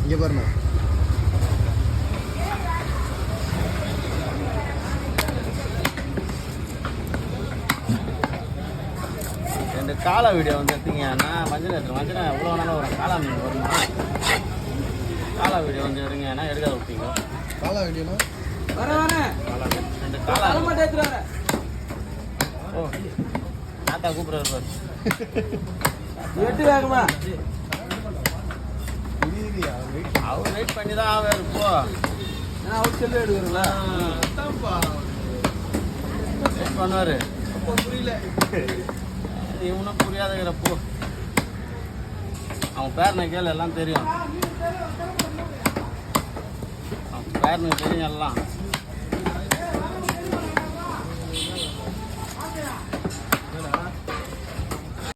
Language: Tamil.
இங்கே பாருங்க. ரெண்டு காலை வீடியோ வந்து எடுத்தீங்கன்னா மஞ்சள் எவ்வளோ நாளும் வரும். காளா மீன் வருமா? காலா வீடியோ வந்து எடுங்கன்னா எடுக்காத விட்டீங்க. காலா வீடியோனா ரெண்டு காலா ஓ தாத்தா கூப்பிட்றாரு பாரு. எட்டு வேகமா அவர் வெயிட் பண்ணி தான் ஆவார். இப்போ அவர் செல்லு எடுக்கிறீங்களா? வெயிட் பண்ணுவார். புரியல. இவனும் புரியாதுங்கிறப்போ அவன் பேரனை கேள்வி எல்லாம் தெரியும். அவன் பேரனுக்கு தெரியும் எல்லாம்.